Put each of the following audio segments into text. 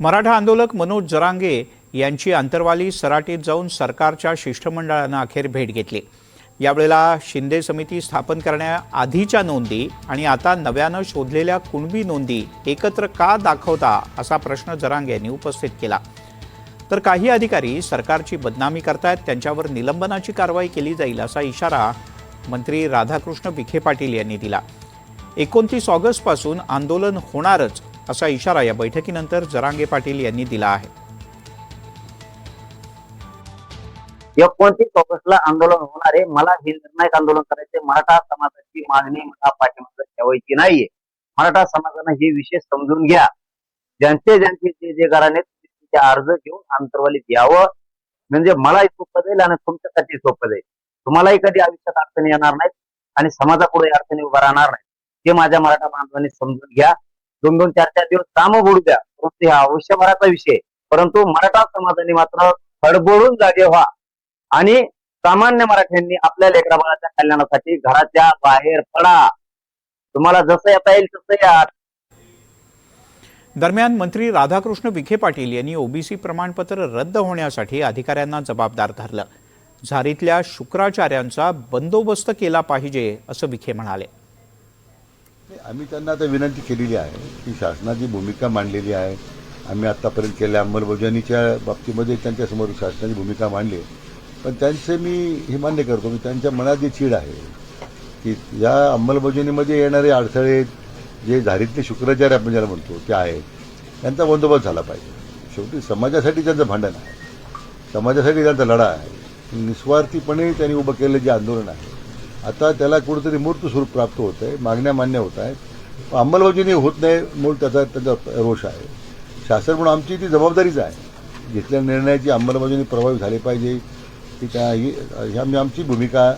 मराठा आंदोलक मनोज जरांगे यांची अंतरवाली सराटीत जाऊन सरकारच्या शिष्टमंडळानं अखेर भेट घेतली। यावेळेला शिंदे समिती स्थापन करण्याआधीच्या नोंदी आणि आता नव्यानं शोधलेल्या कुणबी नोंदी एकत्र का दाखवता असा प्रश्न जरांगे यांनी उपस्थित केला। तर काही अधिकारी सरकारची बदनामी करतायत, त्यांच्यावर निलंबनाची कारवाई केली जाईल असा इशारा मंत्री राधाकृष्ण विखे पाटील यांनी दिला। 29 ऑगस्टपासून आंदोलन होणारच असा इशारा या बैठकीनंतर जरांगे पाटील यांनी दिला आहे। 29 ऑगस्टला आंदोलन होणार आहे। मला हे निर्णायक आंदोलन करायचे, मराठा समाजाची मागणी मला पाठीमागे ठेवायची नाहीये। मराठा समाजाने हे विषय समजून घ्या। ज्यांचे जे घराणे ते अर्ज घेऊन अंतरवालीत यावं, म्हणजे मलाही सोपं जाईल आणि तुमच्यासाठी सोपं जाईल। तुम्हालाही कधी आयुष्यात अडचणी येणार नाहीत आणि समाजापुढे अडचणी उभा राहणार नाही। ते माझ्या मराठा बांधवांनी समजून घ्या। 2-2, 4-4 दिवस काम बोलू द्या, परंतु हा आयुष्यभराचा विषय। परंतु मराठा समाजाने मात्र खडबडून जागे व्हा आणि सामान्य मराठ्यांनी आपल्या लेकरा बाळाच्या कल्याणासाठी घराच्या बाहेर पडा। तुम्हाला जसं येता येईल तसं या। दरम्यान मंत्री राधाकृष्ण विखे पाटील यांनी ओबीसी प्रमाणपत्र रद्द होण्यासाठी अधिकाऱ्यांना जबाबदार धरलं। झारीतल्या शुक्राचार्यांचा बंदोबस्त केला पाहिजे असं विखे म्हणाले। आम्ही त्यांना आता विनंती केलेली आहे की शासनाची भूमिका मांडलेली आहे। आम्ही आतापर्यंत केल्या अंमलबजावणीच्या बाबतीमध्ये त्यांच्यासमोर शासनाची भूमिका मांडली, पण त्यांचे मी हे मान्य करतो की त्यांच्या मनात जी चीड आहे की या अंमलबजावणीमध्ये येणारे अडथळे जे झारीतले शुक्राचार्य आपण ज्याला म्हणतो ते आहेत, त्यांचा बंदोबस्त झाला पाहिजे। शेवटी समाजासाठी त्यांचं भांडण आहे, समाजासाठी त्यांचा लढा आहे। निस्वार्थीपणे त्यांनी उभं केलेलं जे आंदोलन आहे आता त्याला कुठेतरी मूर्त स्वरूप प्राप्त होत आहे, मागण्या मान्य होत आहेत, अंमलबजावणी होत नाही म्हणून त्यांचा रोष आहे। शासन म्हणून आमची ती जबाबदारीच आहे, घेतलेल्या निर्णयाची अंमलबजावणी प्रभावी झाली पाहिजे ती आमची भूमिका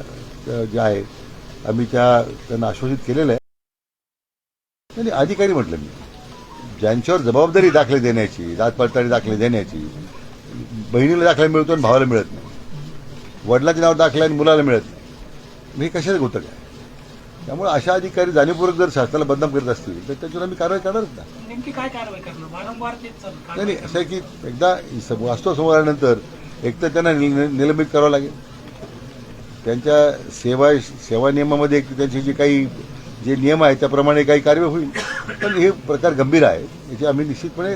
जी आहे आम्ही त्यांना आश्वासित केलेलं आहे। आणि अधिकारी म्हटलं मी ज्यांच्यावर जबाबदारी दाखले देण्याची, जात पडताळी दाखले देण्याची, बहिणीला दाखला मिळतो आणि भावाला मिळत नाही, वडिलांचे नाव दाखलं आणि मुलाला मिळत नाही, हे कशाचं होतं काय? त्यामुळे अशा अधिकारी जाणीवपूर्वक जर शासनाला बदनाम करत असतील तर त्याच्यावर आम्ही कारवाई करणारच ना। नेमकी काय कारवाई करणार? वारंवार तेच नाही, असं आहे की एकदा वास्तव समोर आल्यानंतर एक तर त्यांना निलंबित करावं लागेल। त्यांच्या सेवा नियमामध्ये त्यांची जी काही जे नियम आहेत त्याप्रमाणे काही कार्यवाही होईल, पण हे प्रकार गंभीर आहे, याची आम्ही निश्चितपणे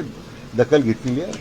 दखल घेतलेली आहे।